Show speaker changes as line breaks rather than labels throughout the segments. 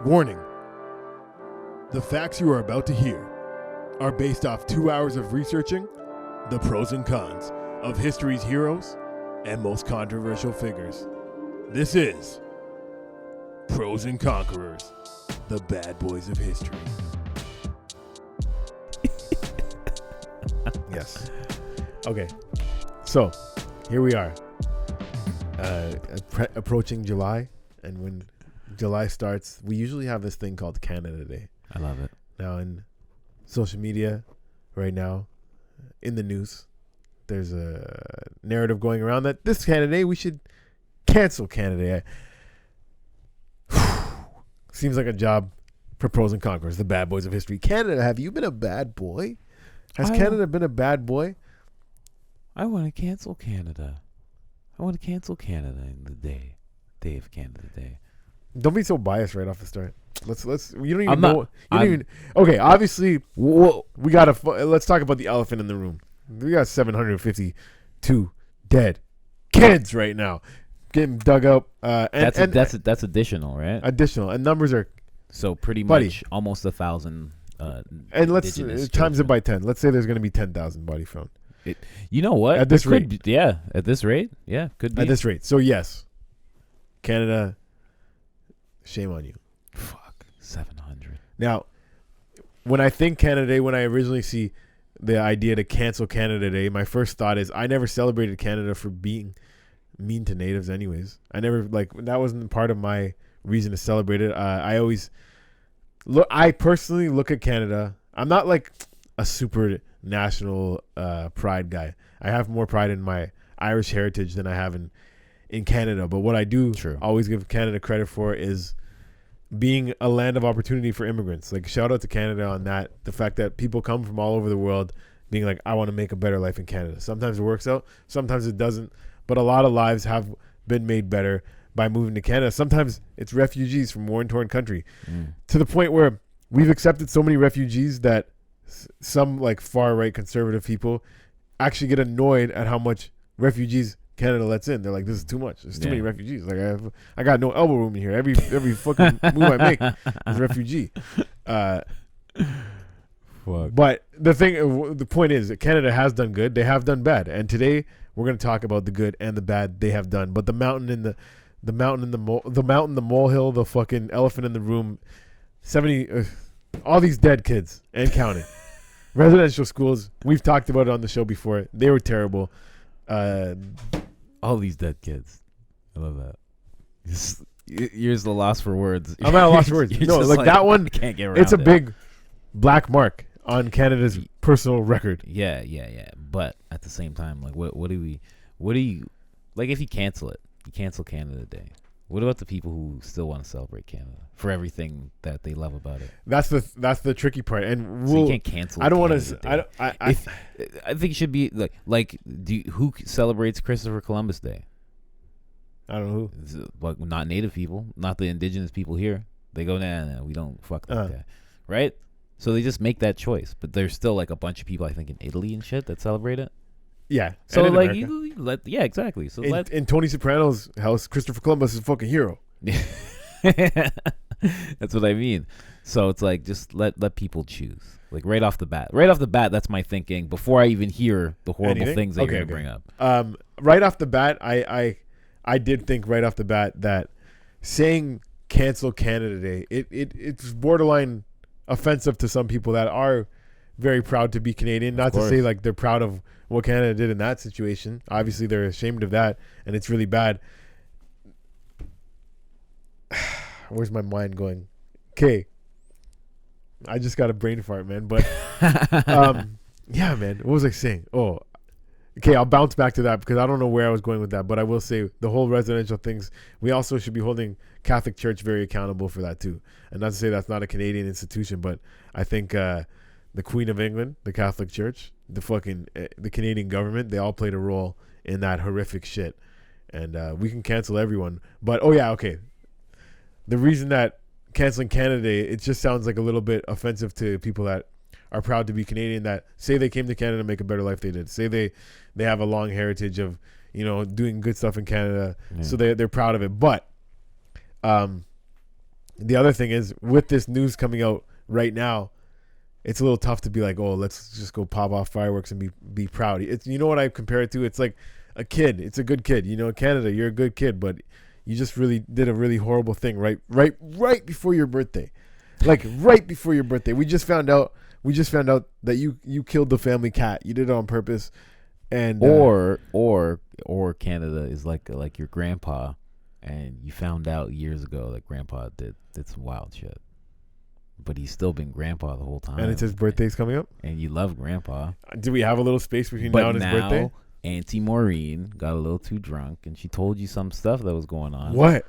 Warning. The facts you are about to hear are based off 2 hours of researching the pros and cons of history's heroes and most controversial figures. This is Pros and Conquerors, the bad boys of history. Yes. Okay. So, here we are. Approaching July, and when July starts, we usually have this thing called Canada Day.
I love it.
Now, in social media right now, in the news, there's a narrative going around that this Canada Day, we should cancel Canada Day. Seems like a job for Pros and Conquerors, the bad boys of history. Canada, have you been a bad boy? Has Canada been a bad boy?
I want to cancel Canada. I want to cancel Canada in the day of Canada Day.
Don't be so biased right off the start. Let's. You don't even
I'm
know.
not-
You don't
I'm-
even. Okay, obviously, we gotta. Let's talk about the elephant in the room. We got 752 dead kids right now, getting dug up.
That's additional, right?
Additional, and numbers are.
So pretty
Buddy.
much almost 1,000.
And let's
indigenous
times it
children.
by 10. Let's say there's going to be 10,000 body found
You know what?
At this
It could
rate.
be- yeah, at this rate, yeah, could be.
at this rate. So yes, Canada. Shame on you.
Fuck, 700.
Now, when I think Canada Day, when I originally see the idea to cancel Canada Day, my first thought is I never celebrated Canada for being mean to natives anyways. I never, that wasn't part of my reason to celebrate it. I personally look at Canada. I'm not like a super national pride guy. I have more pride in my Irish heritage than I have in Canada. But what I do always give Canada credit for is being a land of opportunity for immigrants. Like, shout out to Canada on that. The fact that people come from all over the world being like, I want to make a better life in Canada. Sometimes it works out, sometimes it doesn't. But a lot of lives have been made better by moving to Canada. Sometimes it's refugees from war-torn country, to the point where we've accepted so many refugees that some like far-right conservative people actually get annoyed at how much refugees Canada lets in. They're like, this is too much. There's too many refugees. Like, I got no elbow room in here. Every fucking move I make is refugee.
Fuck.
But the point is that Canada has done good. They have done bad. And today we're going to talk about the good and the bad they have done. But the mountain and the molehill, the fucking elephant in the room, 70, all these dead kids and counting. Residential schools. We've talked about it on the show before. They were terrible.
All these dead kids. I love that. Here's the loss for words.
I'm at a loss for words.
You're
No,
just
like that one.
I can't get around
It's a
it.
big black mark on Canada's personal record.
Yeah. But at the same time, like, what do you like? If you cancel Canada Day. What about the people who still want to celebrate Canada for everything that they love about it?
That's the tricky part, and
So you can't cancel.
I don't want
Canada
to.
Day. I think it should be who celebrates Christopher Columbus Day?
I don't know who.
It's, like, not native people, not the indigenous people here. They go, nah, we don't fuck that guy, right? So they just make that choice, but there's still like a bunch of people I think in Italy and shit that celebrate it.
Yeah.
So
and in
like
America.
exactly. So
in Tony Soprano's house, Christopher Columbus is a fucking hero.
That's what I mean. So it's like, just let people choose. Like right off the bat, that's my thinking before I even hear the horrible things that you're gonna bring up.
Right off the bat, I did think right off the bat that saying cancel Canada Day, it's borderline offensive to some people that are very proud to be Canadian. Not to say like they're proud of what Canada did in that situation. Obviously, they're ashamed of that, and it's really bad. Where's my mind going? Okay. I just got a brain fart, man. But yeah, man. What was I saying? Oh, okay. I'll bounce back to that because I don't know where I was going with that. But I will say the whole residential things, we also should be holding Catholic Church very accountable for that too. And not to say that's not a Canadian institution, but I think the Queen of England, the Catholic Church, the Canadian government, they all played a role in that horrific shit. And we can cancel everyone. But, oh yeah, okay. The reason that canceling Canada Day, it just sounds like a little bit offensive to people that are proud to be Canadian, that say they came to Canada to make a better life they did. Say they have a long heritage of, doing good stuff in Canada. So they're proud of it. But the other thing is, with this news coming out right now, it's a little tough to be like, oh, let's just go pop off fireworks and be proud. It's, you know what I compare it to? It's like a kid. It's a good kid. You know, in Canada, you're a good kid, but you just really did a really horrible thing right before your birthday. Like right before your birthday. We just found out that you killed the family cat. You did it on purpose. And
or Canada is like your grandpa, and you found out years ago that grandpa did some wild shit. But he's still been grandpa the whole time.
And it's his birthday's coming up?
And you love grandpa.
Do we have a little space between now and his birthday?
Auntie Maureen got a little too drunk, and she told you some stuff that was going on.
What?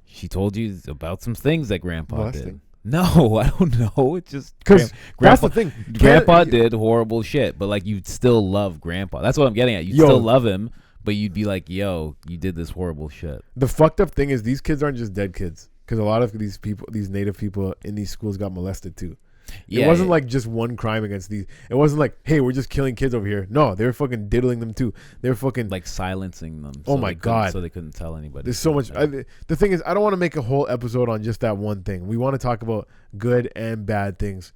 She told you about some things that grandpa
Molesting?
did. No, I don't know. It's just
because that's the thing.
Grandpa did horrible shit, but like you'd still love grandpa. That's what I'm getting at. You still love him, but you'd be like, "Yo, you did this horrible shit."
The fucked up thing is these kids aren't just dead kids, because a lot of these people, these native people in these schools, got molested too. Yeah, it wasn't like just one crime against these. It wasn't like, hey, we're just killing kids over here. No, they were fucking diddling them too. They were fucking
like silencing them.
Oh my god!
So they couldn't tell anybody.
There's so much. The thing is, I don't want to make a whole episode on just that one thing. We want to talk about good and bad things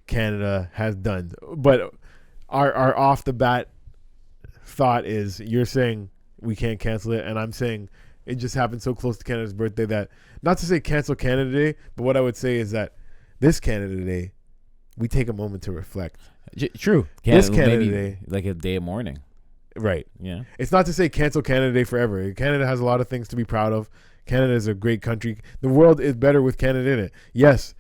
Canada has done. But our off the bat thought is, you're saying we can't cancel it, and I'm saying it just happened so close to Canada's birthday that, not to say cancel Canada Day, but what I would say is that this Canada Day, we take a moment to reflect.
True.
This Canada Day,
like a day of mourning.
Right.
Yeah.
It's not to say cancel Canada Day forever. Canada has a lot of things to be proud of. Canada is a great country. The world is better with Canada in it. Yes.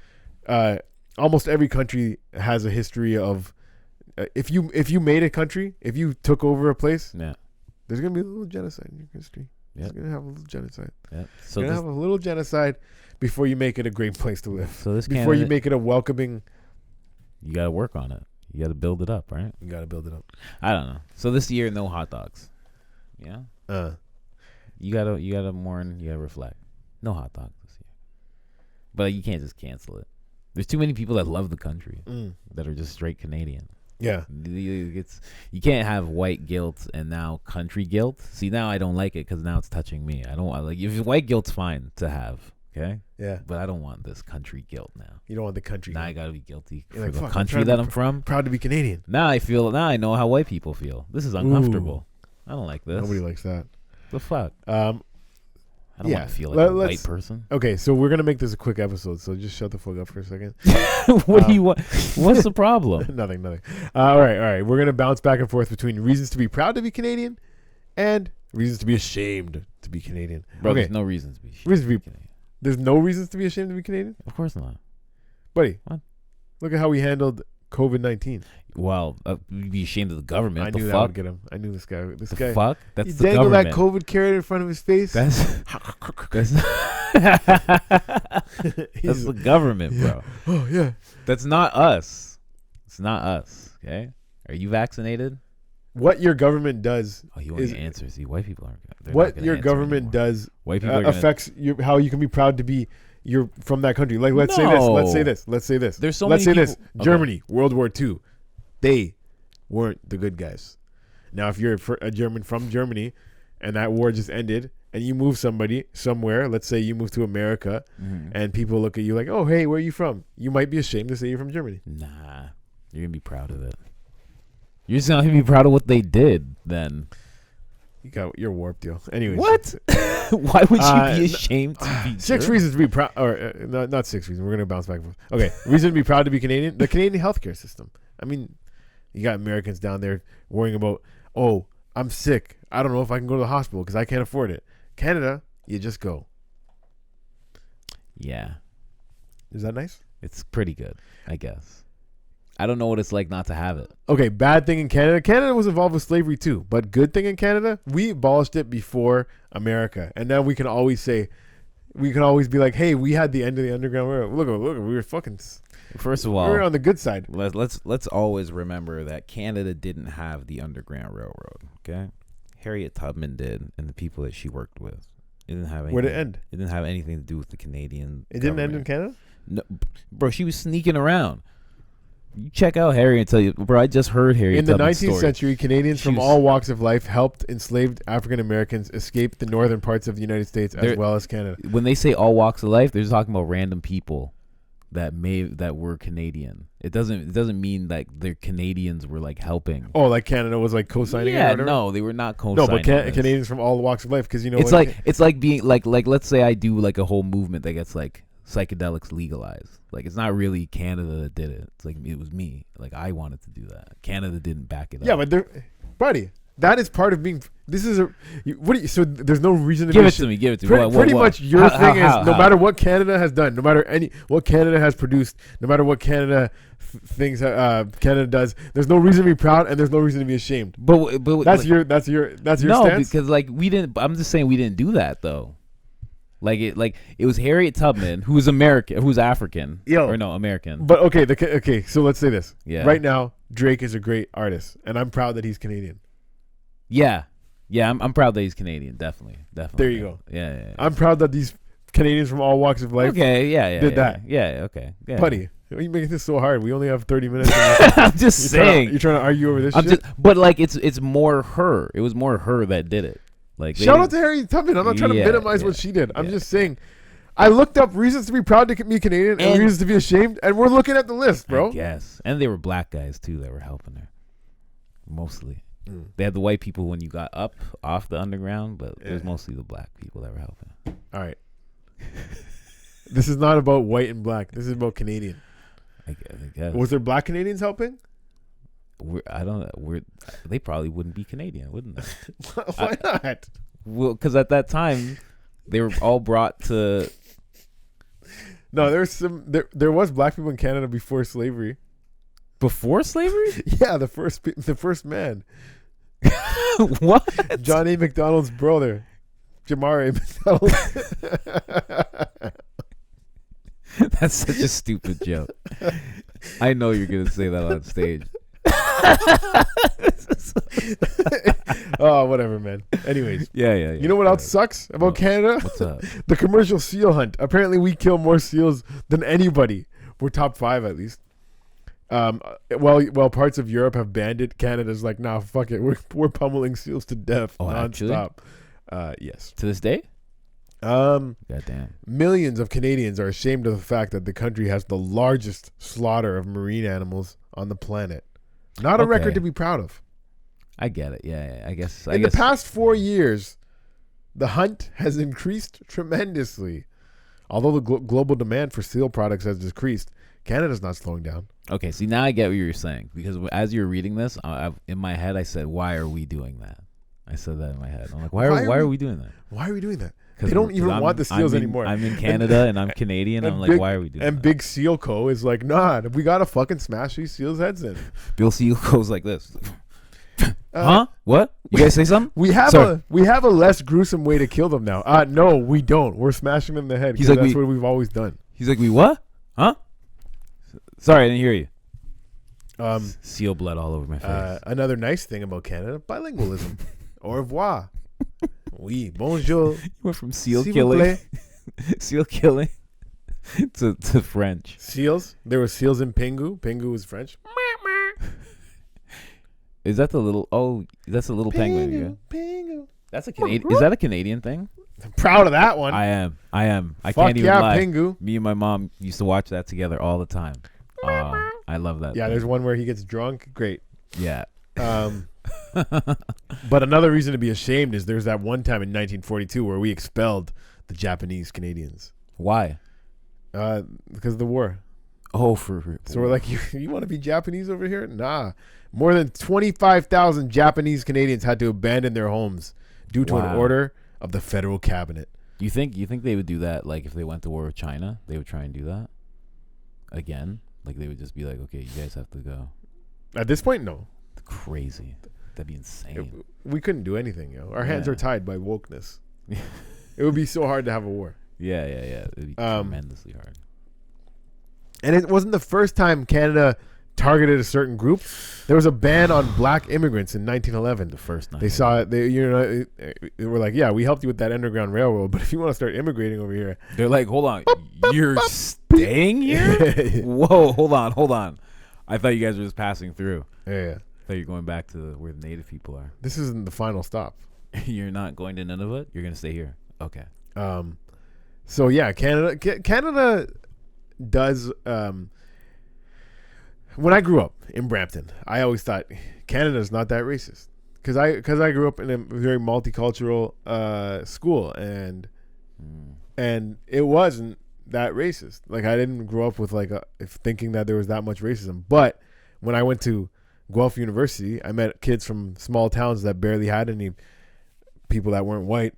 Almost every country has a history of, if you made a country, if you took over a place,
yeah,
there's going to be a little genocide in your history.
Yep.
It's going to have a little genocide.
Yep.
So you're going to have a little genocide before you make it a great place to live.
So this
before you make it a welcoming.
You got to work on it. You got to build it up, right?
You got to build it up.
I don't know. So this year, no hot dogs. Yeah. You gotta mourn. You gotta reflect. No hot dogs this year. But you can't just cancel it. There's too many people that love the country that are just straight Canadian.
Yeah.
You can't have white guilt and now country guilt. See, now I don't like it because now it's touching me. I like, if white guilt's fine to have. Okay.
Yeah.
But I don't want this country guilt now.
You don't want the country.
Now I gotta be guilty for
like,
the country that I'm from.
Proud to be Canadian.
Now I know how white people feel. This is uncomfortable. I don't like this.
Nobody likes that.
The fuck. I don't want to feel like a white person.
Okay, so we're gonna make this a quick episode. So just shut the fuck up for a second.
What do you want? What's the problem?
Nothing. All right. We're gonna bounce back and forth between reasons to be proud to be Canadian and reasons to be ashamed to be Canadian.
Bro,
okay.
There's no reasons to be Canadian.
There's no reasons to be ashamed to be Canadian?
Of course not.
Buddy,
what?
Look at how we handled COVID-19.
Well, you'd be ashamed of the government.
I knew that would get him. I knew this guy. This guy.
Fuck? That's
he
the
dangled
government.
that COVID carrot in front of his face.
That's the government, bro.
Oh, yeah.
That's not us. It's not us, okay? Are you vaccinated?
What your government does.
Oh, you want to answer. See, white people aren't.
What your government does
white people
affects how you can be proud to be you're from that country. Like, let's say this.
There's so
let's
many
say
people.
this. Germany, World War II. They weren't the good guys. Now, if you're a German from Germany and that war just ended and you move somebody somewhere, let's say you move to America and people look at you like, oh, hey, where are you from? You might be ashamed to say you're from Germany.
Nah, you're going to be proud of it. You're just not going to be proud of what they did then.
You're warped, yo. Anyways.
What? Why would you be ashamed to be
6 reasons to be proud, or not 6 reasons. We're going to bounce back and forth. Okay, reason to be proud to be Canadian. The Canadian healthcare system. I mean, you got Americans down there worrying about, oh, I'm sick. I don't know if I can go to the hospital because I can't afford it. Canada, you just go.
Yeah.
Is that nice?
It's pretty good, I guess. I don't know what it's like not to have it.
Okay, bad thing in Canada. Canada was involved with slavery too, but good thing in Canada, we abolished it before America, and now we can always be like, hey, we had the end of the Underground Railroad. Look, we were fucking.
First of all,
we were on the good side.
Let's always remember that Canada didn't have the Underground Railroad. Okay, Harriet Tubman did, and the people that she worked with. It didn't have anything.
Where did it end?
It didn't have anything to do with the Canadian.
It didn't end in Canada.
No, bro, she was sneaking around. You check out Harry and tell you, bro. I just heard Harry.
In the 19th century, Canadians from all walks of life helped enslaved African Americans escape the northern parts of the United States as well as Canada.
When they say all walks of life, they're just talking about random people that were Canadian. It doesn't mean like their Canadians were like helping.
Oh, like Canada was like co-signing.
Yeah,
it or whatever?
no, they were not co-signing.
No, but Canadians from all walks of life, because you know
it's like being like let's say I do like a whole movement that gets like psychedelics legalized. Like it's not really Canada that did it. It's like it was me. Like I wanted to do that. Canada didn't back it up.
Yeah, but buddy, that is part of being. This is so there's no reason to
give it to me. Give it to me.
Pretty much your thing is no matter what Canada has done, no matter what Canada has produced, no matter what Canada things Canada does, there's no reason to be proud and there's no reason to be ashamed. But that's like, your no, stance?
Because like we didn't. I'm just saying we didn't do that though. Like it was Harriet Tubman, who was American, who was African, American.
But okay, so let's say this.
Yeah.
Right now, Drake is a great artist, and I'm proud that he's Canadian.
Yeah, I'm proud that he's Canadian. Definitely.
There you go.
Yeah.
I'm proud that these Canadians from all walks of life.
Did
that.
Yeah. Okay. Yeah.
Buddy, why are you making this so hard? We only have 30 minutes.
I'm just saying.
You're trying to argue over this shit?
But like it's more her. It was more her that did it. Like
shout out to Harriet Tubman. I'm not trying to minimize what she did. I'm just saying, I looked up reasons to be proud to be Canadian and reasons to be ashamed, and we're looking at the list, bro.
Yes, and they were black guys too that were helping her. Mostly, they had the white people when you got up off the underground, but it was mostly the black people that were helping.
All right, this is not about white and black. This is about Canadian.
I guess.
Was there black Canadians helping?
They probably wouldn't be Canadian, wouldn't they?
Why not?
Well, because at that time they were all brought to.
No, there was black people in Canada before slavery.
Before slavery?
Yeah, the first man.
What?
John A. McDonald's brother, Jamar A. McDonald.
That's such a stupid joke. I know you're gonna say that on stage.
Oh, whatever, man. Anyways,
yeah.
You know what else sucks about Canada?
What's up?
The commercial seal hunt. Apparently, we kill more seals than anybody. We're top 5 at least. While parts of Europe have banned it, Canada's like, nah, fuck it. We're pummeling seals to death nonstop. Yes.
To this day.
Goddamn. Millions of Canadians are ashamed of the fact that the country has the largest slaughter of marine animals on the planet. Not a record to be proud of.
I get it. Yeah. I guess.
In the past 4 years, the hunt has increased tremendously. Although the global demand for seal products has decreased, Canada's not slowing down.
Okay, see, now I get what you're saying. Because as you were reading this, in my head, I said, why are we doing that? I said that in my head. I'm like, why are we doing that?
Why are we doing that? They don't even want the seals anymore.
I'm in Canada and I'm Canadian. I'm like, why are we doing that?
And Big Seal Co. is like, nah, we got to fucking smash these seals' heads in.
Bill Seal Co's like this. Huh? What? You guys say something?
We have a less gruesome way to kill them now. No, we don't. We're smashing them in the head. He's like, that's what we've always done.
He's like, we what? Huh? Sorry, I didn't hear you. Seal blood all over my face.
Another nice thing about Canada, bilingualism. Au revoir. Oui, bonjour.
You went from seal killing to French.
Seals. There were seals in Pingu. Pingu was French.
Is that the little? Oh, that's a little penguin. Yeah.
Pingu.
That's a Canadian. Is that a Canadian thing?
I'm proud of that one.
I am. I
Fuck
can't even lie.
Pingu.
Me and my mom used to watch that together all the time. I love that.
Yeah,
thing.
There's one where he gets drunk. Great.
Yeah.
But another reason to be ashamed is there's that one time in 1942 where we expelled the Japanese Canadians.
Why?
Because of the war.
Oh,
so we're like, you want to be Japanese over here? Nah. More than 25,000 Japanese Canadians had to abandon their homes due to an order of the federal cabinet.
You think they would do that? Like if they went to war with China, they would try and do that again? Like they would just be like, okay, you guys have to go.
At this point, no.
Crazy. That'd be insane.
We couldn't do anything, yo. Our hands are tied by wokeness. It would be so hard to have a war.
Yeah. It'd be tremendously hard.
And it wasn't the first time Canada targeted a certain group. There was a ban on black immigrants in 1911.
The first night.
They saw it. They were like, yeah, we helped you with that Underground Railroad, but if you want to start immigrating over here. They're
like, hold on. You're staying here? Whoa, hold on. I thought you guys were just passing through.
Yeah.
I thought you were going back to where the native people are.
This isn't the final stop.
You're not going to Nunavut? You're going to stay here? Okay.
So, yeah, Canada does... when I grew up in Brampton, I always thought Canada's not that racist. Because I grew up in a very multicultural school, and it wasn't that racist. Like, I didn't grow up with thinking that there was that much racism. But when I went to Guelph University, I met kids from small towns that barely had any people that weren't white.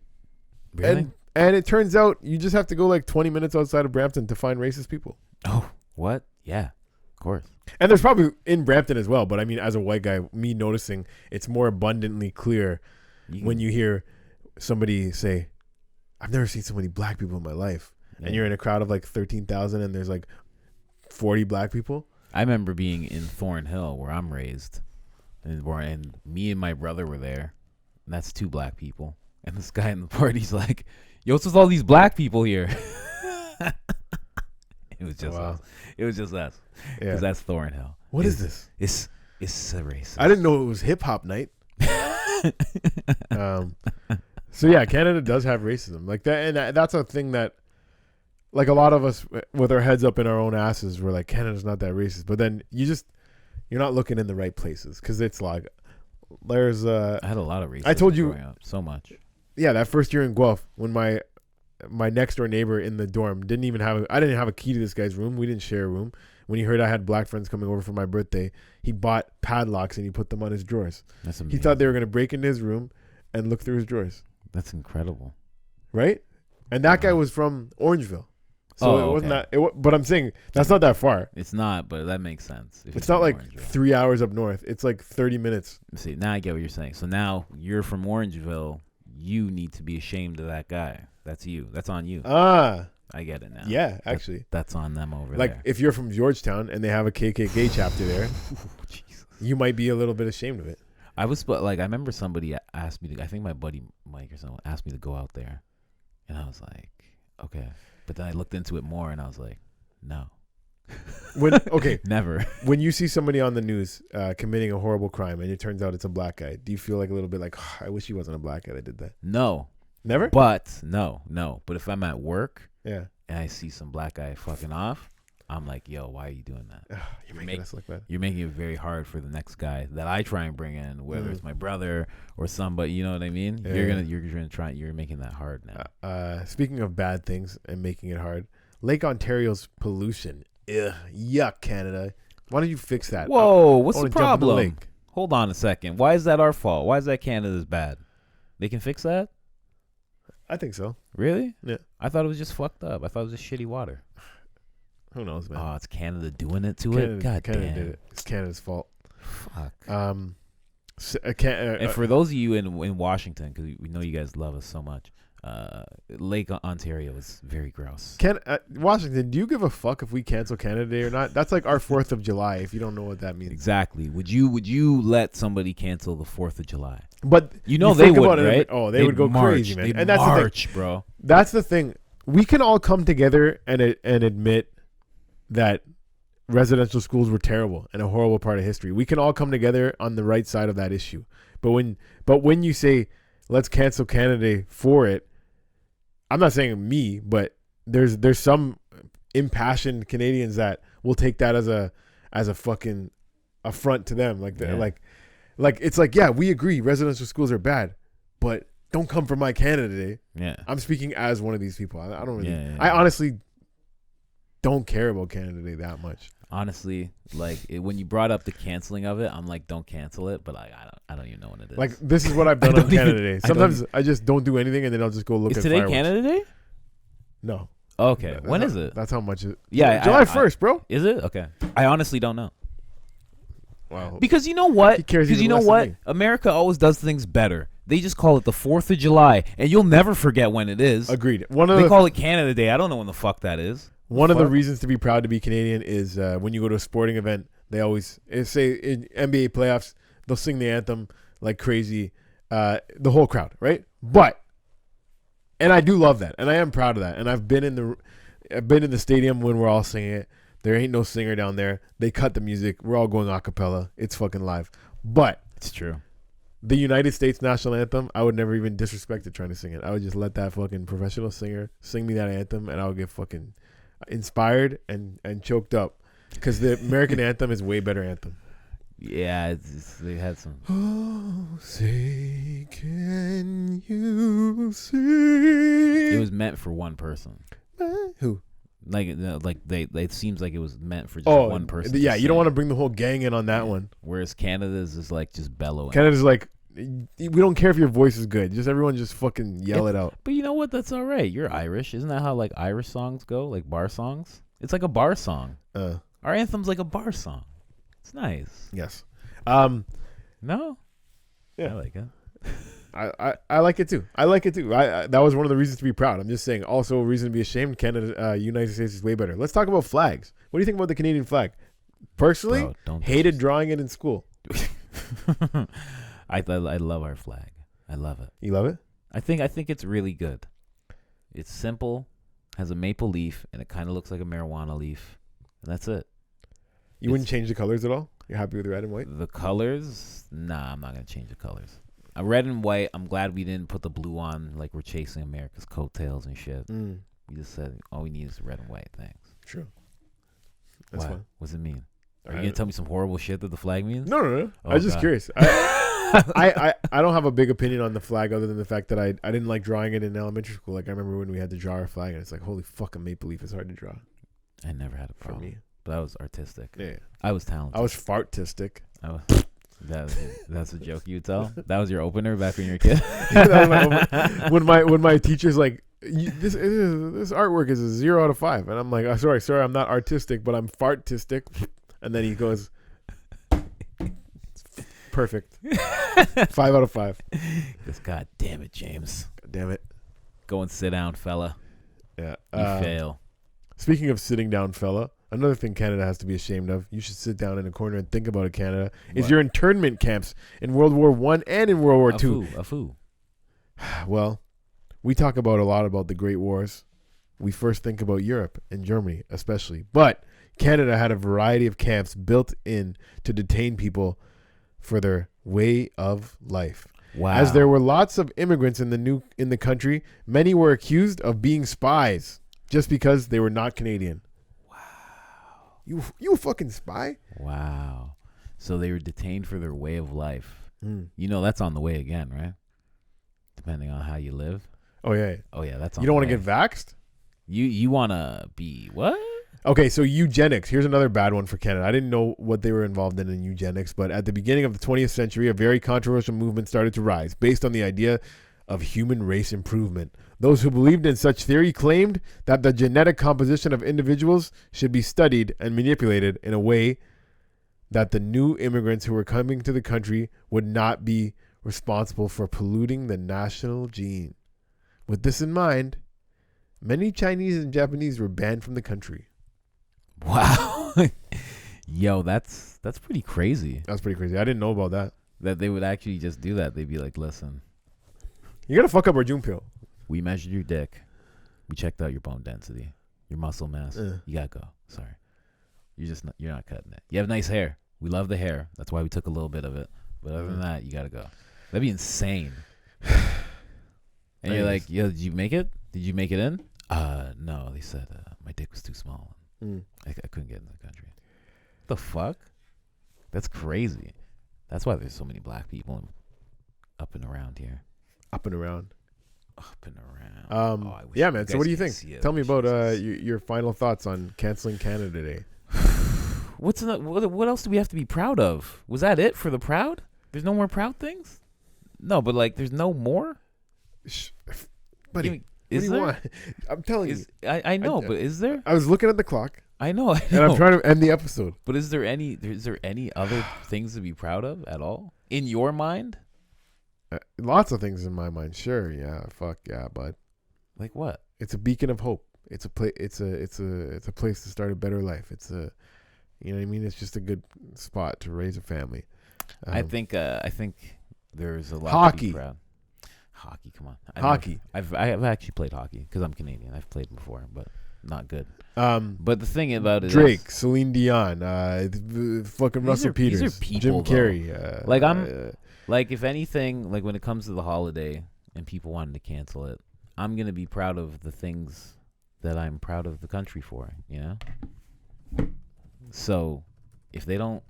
Really?
And it turns out you just have to go like 20 minutes outside of Brampton to find racist people.
Oh, what? Yeah, of course.
And there's probably in Brampton as well. But I mean, as a white guy, me noticing it's more abundantly clear when you hear somebody say, I've never seen so many black people in my life. Yeah. And you're in a crowd of like 13,000 and there's like 40 black people.
I remember being in Thornhill where I'm raised. And me and my brother were there. And that's 2 black people. And this guy in the party's like, yo, what's with all these black people here? It was just us. It was just us. Because that's Thornhill.
What is this?
It's a racist.
I didn't know it was hip hop night. So yeah, Canada does have racism like that, and that's a thing that, like, a lot of us with our heads up in our own asses, we're like, Canada's not that racist. But then you're not looking in the right places, because it's like there's I
had a lot of racism.
I told you
growing up, so much.
Yeah, that first year in Guelph, when my next door neighbor in the dorm I didn't have a key to this guy's room. We didn't share a room. When he heard I had black friends coming over for my birthday, he bought padlocks and he put them on his drawers.
That's amazing.
He thought they were going to break into his room and look through his drawers.
That's incredible.
Right? And that guy was from Orangeville. So it wasn't that. But I'm saying that's not that far.
It's not, but that makes sense.
It's not like 3 hours up north. It's like 30 minutes.
See, now I get what you're saying. So now you're from Orangeville. You need to be ashamed of that guy. That's you. That's on you. I get it now.
Yeah, actually.
That's on them over there.
Like, if you're from Georgetown and they have a KKK chapter there, you might be a little bit ashamed of it.
I remember somebody asked me I think my buddy Mike or someone asked me to go out there. And I was like, okay. But then I looked into it more and I was like, no. Never. When
you see somebody on the news committing a horrible crime and it turns out it's a black guy, do you feel like a little bit like, I wish he wasn't a black guy that did that?
No.
Never?
But no. But if I'm at work,
yeah,
and I see some black guy fucking off, I'm like, yo, why are you doing that?
You're making us look bad.
You're making it very hard for the next guy that I try and bring in, whether it's my brother or somebody. You know what I mean? Yeah. You're making that hard now.
Speaking of bad things and making it hard, Lake Ontario's pollution. Yuck, Canada. Why don't you fix that?
Whoa, what's the problem? Hold on a second. Why is that our fault? Why is that Canada's bad? They can fix that?
I think so.
Really?
Yeah.
I thought it was just fucked up. I thought it was just shitty water.
Who knows, man?
Oh, it's Canada doing it to it? God
Canada
damn.
did it. It's Canada's fault.
Fuck.
And
for those of you in Washington, because we know you guys love us so much, Lake Ontario is very gross.
Washington, do you give a fuck if we cancel Canada Day or not? That's like our 4th of July, if you don't know what that means.
Exactly. Would you let somebody cancel the 4th of July?
But
you they would, right?
They would go crazy, man. And that's the thing,
bro.
That's the thing. We can all come together and admit that residential schools were terrible and a horrible part of history. We can all come together on the right side of that issue. But when you say let's cancel Canada Day for it, I'm not saying me, but there's some impassioned Canadians that will take that as a fucking affront to them. Like it's like, yeah, we agree residential schools are bad, but don't come for my Canada Day.
Yeah,
I'm speaking as one of these people. I don't really.
Yeah.
I honestly don't care about Canada Day that much.
Honestly, when you brought up the canceling of it, I'm like, don't cancel it. But I don't even know when it is.
Like, this is what I've done on Canada Day. Sometimes I just don't do anything, and then I'll just go look at fireworks.
Is today Canada Day?
No.
Okay. When is it?
That's how much it.
Yeah,
July 1st, bro.
Is it? Okay. I honestly don't know.
Wow.
Because you know what?
Because you know what?
America always does things better. They just call it the 4th of July, and you'll never forget when it is.
Agreed.
They call it Canada Day. I don't know when the fuck that is.
One of the reasons to be proud to be Canadian is when you go to a sporting event, they always say in NBA playoffs, they'll sing the anthem like crazy, the whole crowd, right? And I do love that, and I am proud of that. And I've been in the stadium when we're all singing it. There ain't no singer down there. They cut the music. We're all going a cappella. It's fucking live. But
it's true.
The United States national anthem, I would never even disrespect it trying to sing it. I would just let that fucking professional singer sing me that anthem, and I would get fucking inspired and choked up, because the American anthem is way better anthem.
Yeah, they had some.
Oh, say can you see?
It was meant for one person.
Who?
It seems like it was meant for just one person.
Yeah, you don't want to bring the whole gang in on that one.
Whereas Canada's is like just bellowing.
Canada's like, we don't care if your voice is good. Just everyone just fucking yell it out.
But you know what? That's all right. You're Irish. Isn't that how like Irish songs go? Like bar songs? It's like a bar song. Our anthem's like a bar song. It's nice.
Yes.
No?
Yeah.
I like it.
I like it too. That was one of the reasons to be proud. I'm just saying, also a reason to be ashamed. Canada, United States is way better. Let's talk about flags. What do you think about the Canadian flag? Personally, hated drawing it in school.
I love our flag. I love it.
You love it?
I think it's really good. It's simple, has a maple leaf, and it kind of looks like a marijuana leaf, and that's it.
You wouldn't change the colors at all? You're happy with red and white?
The colors? Nah, I'm not gonna change the colors. Red and white. I'm glad we didn't put the blue on like we're chasing America's coattails and shit. We just said all we need is red and white. Thanks.
True. That's fine.
What's it mean? Are you gonna tell me some horrible shit that the flag means?
No. Oh, I was just curious. I don't have a big opinion on the flag other than the fact that I didn't like drawing it in elementary school. Like I remember when we had to draw our flag and it's like, holy fuck, a maple leaf is hard to draw.
I never had a problem. For me. But I was artistic.
Yeah.
I was talented.
I was fartistic.
That's a joke you tell? That was your opener back when you were a kid?
when my teacher's like, this artwork is a 0 out of 5. And I'm like, sorry, I'm not artistic, but I'm fartistic. And then he goes, perfect. 5 out of 5.
Just God damn it, James.
God damn it. Go
and sit down, fella.
Yeah.
You fail.
Speaking of sitting down, fella, another thing Canada has to be ashamed of, you should sit down in a corner and think about it, Canada, is your internment camps in World War I and in World War II.
A foo.
Well, we talk about a lot about the Great Wars. We first think about Europe and Germany especially. But Canada had a variety of camps built in to detain people for their way of life.
Wow.
As there were lots of immigrants in the country, many were accused of being spies just because they were not Canadian. You a fucking spy?
Wow. So they were detained for their way of life. You know that's on the way again, right? Depending on how you live.
Oh yeah.
That's on
You don't want to get vaxxed?
You want to be what?
Okay, so eugenics. Here's another bad one for Canada. I didn't know what they were involved in eugenics, but at the beginning of the 20th century, a very controversial movement started to rise based on the idea of human race improvement. Those who believed in such theory claimed that the genetic composition of individuals should be studied and manipulated in a way that the new immigrants who were coming to the country would not be responsible for polluting the national gene. With this in mind, many Chinese and Japanese were banned from the country.
Wow. Yo, that's pretty crazy.
That's pretty crazy. I didn't know about that.
That they would actually just do that. They'd be like, listen,
you gotta fuck up our June pill.
We measured your dick. We checked out your bone density, your muscle mass. You gotta go. Sorry, you're not cutting it. You have nice hair. We love the hair. That's why we took a little bit of it. But other than that, you gotta go. That'd be insane. And you're like, yo, did you make it? Did you make it in? No. They said my dick was too small. I couldn't get in the country. What the fuck? That's crazy. That's why there's so many black people up and around here.
Up and around.
Yeah,
man. So what do you think? Tell me about your final thoughts on canceling Canada Day.
What else do we have to be proud of? Was that it for the proud? There's no more proud things? No, but like there's no more?
Buddy, what do you want? I'm telling you.
I know, but is there?
I was looking at the clock.
I know.
And I'm trying to end the episode.
But is there any other things to be proud of at all? In your mind?
Lots of things in my mind. Sure, yeah, fuck yeah, bud.
Like what?
It's a beacon of hope. It's a place to start a better life. It's a, you know what I mean. It's just a good spot to raise a family.
I think there's a lot.
Hockey.
To be proud. Hockey, come on.
Hockey.
I've actually played hockey because I'm Canadian. I've played before, but not good. But the thing about it
Drake,
is,
Celine Dion, fucking Russell Peters,
these are people,
Jim Carrey.
like I'm like, if anything, like when it comes to the holiday and people wanting to cancel it, I'm gonna be proud of the things that I'm proud of the country for, you know. So if they don't,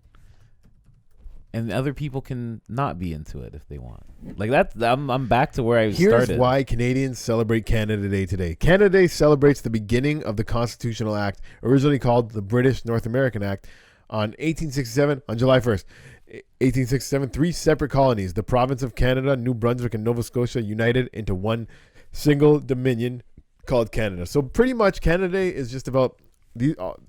and other people can not be into it if they want. Like that, I'm back to where I started.
Here's why Canadians celebrate Canada Day today. Canada Day celebrates the beginning of the Constitutional Act, originally called the British North American Act, on 1867, on July 1st. 1867, 3 separate colonies, the province of Canada, New Brunswick, and Nova Scotia, united into one single dominion called Canada. So pretty much Canada Day is just about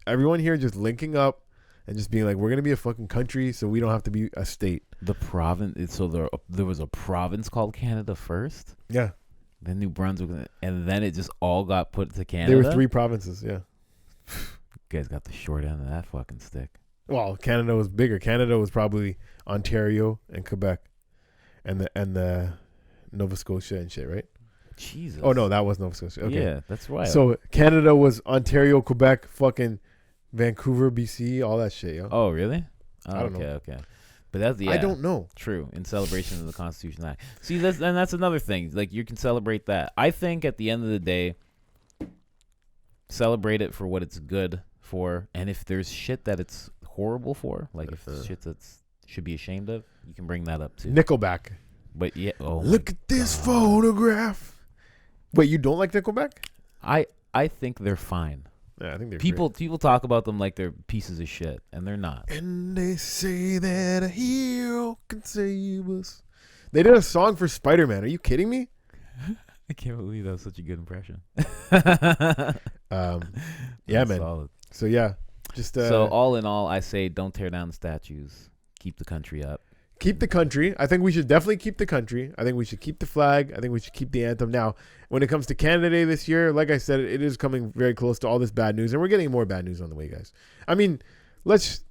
everyone here just linking up and just being like, we're going to be a fucking country so we don't have to be a state.
The province, so there was a province called Canada first?
Yeah.
Then New Brunswick, and then it just all got put to Canada?
There were 3 provinces, yeah.
You guys got the short end of that fucking stick.
Well, Canada was bigger. Canada was probably Ontario and Quebec and the Nova Scotia and shit, right?
Jesus.
Oh, no, that was Nova Scotia. Okay.
Yeah, that's right.
So Canada was Ontario, Quebec, fucking Vancouver, BC, all that shit, yo.
Oh, really? Oh,
I don't know.
Okay. But that's, yeah.
I don't know.
True. In celebration of the Constitution Act. See, that's another thing. Like, you can celebrate that. I think at the end of the day, celebrate it for what it's good for. And if there's shit that it's horrible for, like if shit that's should be ashamed of, you can bring that up too.
Nickelback.
But yeah. Oh,
look at this photograph. Wait, you don't like Nickelback?
I think they're fine.
Yeah, I think they're
people
great.
talk about them like they're pieces of shit, and they're not.
And they say that a hero can save us. They did a song for Spider-Man. Are you kidding me?
I can't believe that was such a good impression.
Yeah, man.
Solid.
So yeah, just
so all in all, I say don't tear down the statues. Keep the country up.
Keep the country. I think we should definitely keep the country. I think we should keep the flag. I think we should keep the anthem. Now, when it comes to Canada Day this year, like I said, it is coming very close to all this bad news, and we're getting more bad news on the way, guys. I mean, there's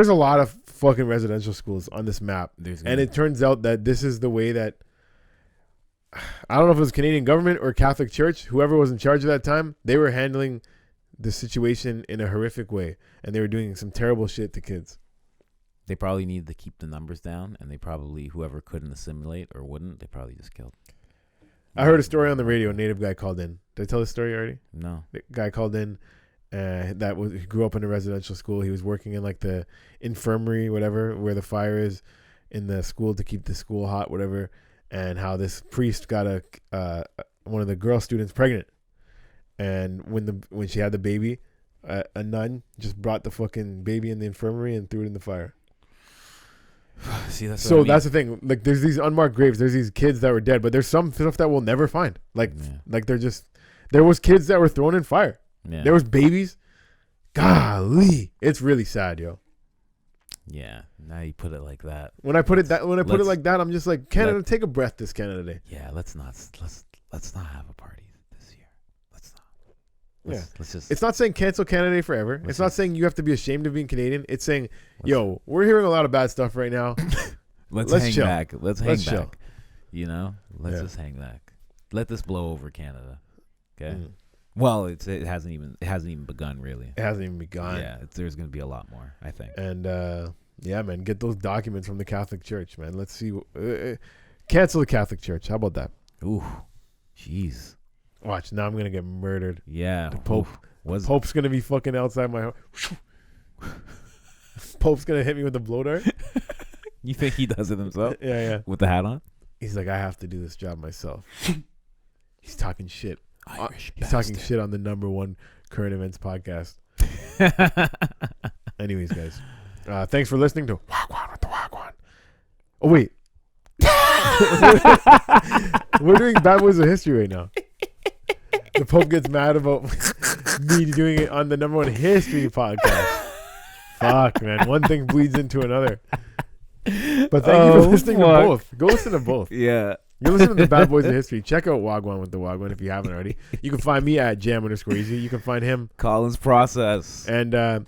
a lot of fucking residential schools on this map, and it turns out that this is the way that, I don't know if it was Canadian government or Catholic Church, whoever was in charge at that time, they were handling the situation in a horrific way, and they were doing some terrible shit to kids.
They probably needed to keep the numbers down, and they probably, whoever couldn't assimilate or wouldn't, they probably just killed.
I heard a story on the radio. A native guy called in. Did I tell this story already?
No.
The guy called in. He grew up in a residential school. He was working in like the infirmary, whatever, where the fire is in the school to keep the school hot, whatever. And how this priest got one of the girl students pregnant, and when she had the baby, a nun just brought the fucking baby in the infirmary and threw it in the fire.
See, that's
that's the thing. Like, there's these unmarked graves. There's these kids that were dead, but there's some stuff that we'll never find. Like there was kids that were thrown in fire.
Yeah.
There was babies. Golly, it's really sad, yo.
Yeah. Now you put it like that.
When I put it like that, I'm just like, Canada, take a breath this Canada Day.
Yeah, let's not have a party this year. Let's not. Let's just.
It's not saying cancel Canada Day forever. It's not saying you have to be ashamed of being Canadian. It's saying, yo, we're hearing a lot of bad stuff right now.
Let's hang
chill.
back. Let's hang
chill.
back. You know, let's just hang back. Let this blow over Canada. Okay. Mm. Well, it hasn't even begun really.
It hasn't even begun.
Yeah, there's gonna be a lot more, I think.
And yeah, man, get those documents from the Catholic Church, man. Let's see. Cancel the Catholic Church. How about that?
Ooh, jeez.
Watch, now I'm gonna get murdered.
Yeah,
the Pope. Pope's gonna be fucking outside my house. Pope's gonna hit me with the blow dart.
You think he does it himself?
Yeah.
With the hat on?
He's like, I have to do this job myself. He's talking shit.
Irish
He's talking shit on the #1 current events podcast. Anyways, guys, thanks for listening to Wagwan with the Wagwan. Oh wait, we're doing Bad Boys of History right now. The Pope gets mad about me doing it on the #1 history podcast. Fuck, man, one thing bleeds into another. But thank you for listening to both. Go listen to both.
Yeah.
You're listening to the Bad Boys of History. Check out Wagwan with the Wagwan if you haven't already. You can find me at jam_easy. You can find him.
Collins Process.
And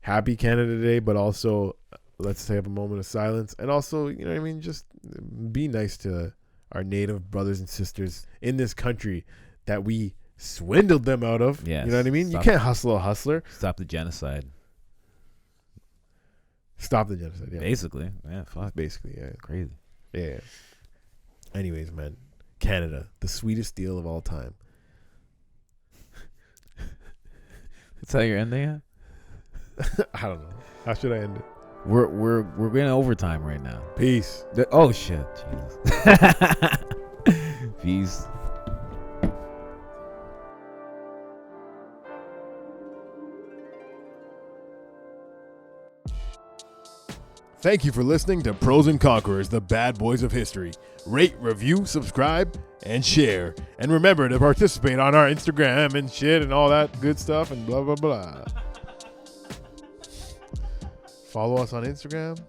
happy Canada Day, but also let's take a moment of silence. And also, you know what I mean? Just be nice to our native brothers and sisters in this country that we swindled them out of.
Yes.
You know what I mean?
Stop.
You can't hustle a hustler.
Stop the genocide.
Stop the genocide. Yeah.
Basically. Yeah, fuck.
Basically, yeah.
Crazy.
Yeah. Anyways, man. Canada, the sweetest deal of all time.
That's how you're ending it?
I don't know. How should I end it?
We're getting overtime right now.
Peace.
Oh shit. Jesus. Peace.
Thank you for listening to Pros and Conquerors, the bad boys of history. Rate, review, subscribe, and share. And remember to participate on our Instagram and shit and all that good stuff and blah, blah, blah. Follow us on Instagram.